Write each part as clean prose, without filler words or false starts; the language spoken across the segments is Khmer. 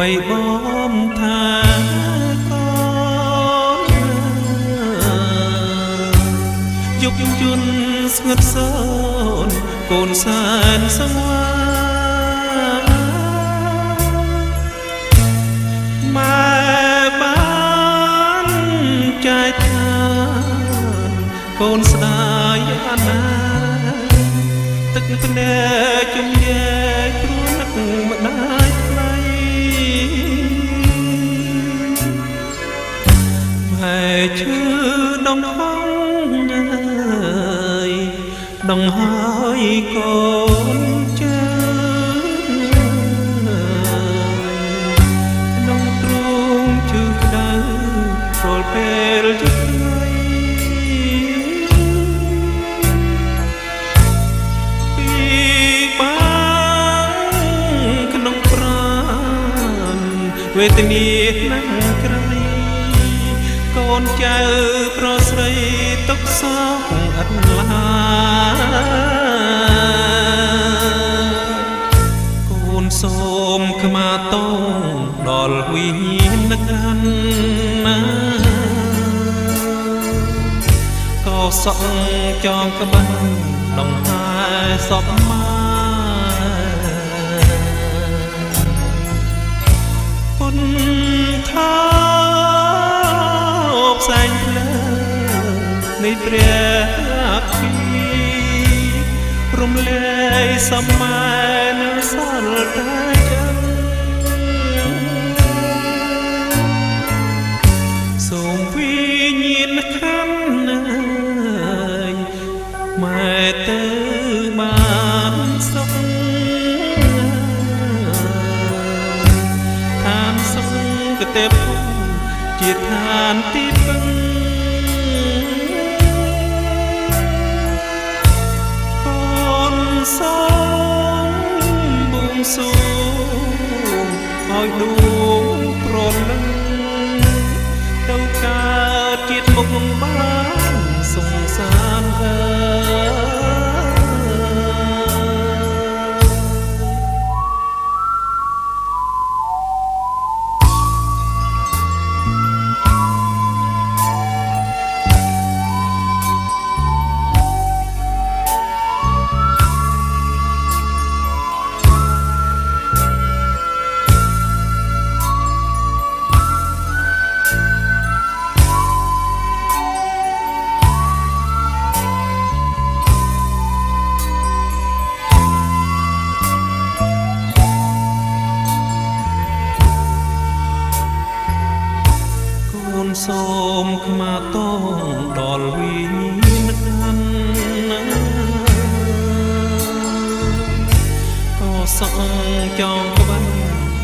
បីបំថាកូនយុគយន្តស្ងឹតសូនកូនសែនសង្វាម៉ែបានចែកឋានកូនស្ដាយអាណាទឹកភ្នែកជំនះព្រោះនឹកម្ដាយថ្លៃម៉ែឈឺដងហងអើយដងហើយកូនជើក្នុងទ្រូងឈឺក្ដៅរាល់ពេលជិតវេទនាណាស់ក្រៃកូនចៅប្រុសស្រីទុកសោកអត់ឡាកូនសូមខ្មាទោសដល់វិញ្ញាណក្ខន្ធណាក៏សក់ចងក្បាច់ដងហើយសពមកថាផ្សែងភ្លើងនៃព្រះអគ្គីរំលែកសម័យនៅសល់តែចឹងសូមវិញ្ញាណក្ខន្ធណាយម៉ែទៅបានសុខកទេពជាឋានទីពឹងកូនសូមបួងសួងឲ្យដួងប្រលឹងទៅកើតជាតិមុខបានសង្សារសូមខ្មាទោសដល់វិញ្ញាណក្ខន្ធណាក៏សក់ចងក្បាច់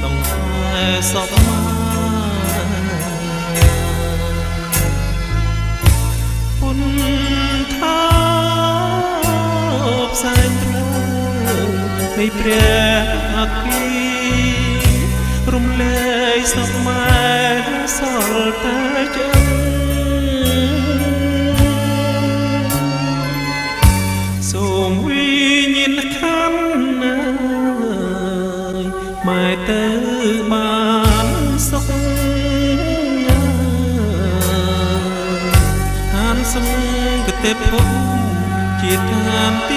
ដងហើយសពពុនថាផ្សែងភ្លើងនៃព្រះអគ្គីរំលែកសម័យសល់តែចឹងសូមវិញ្ញាណក្ខន្ធណាយម៉ែទៅបានសុខឋានសង្ឃទេពជាឋាន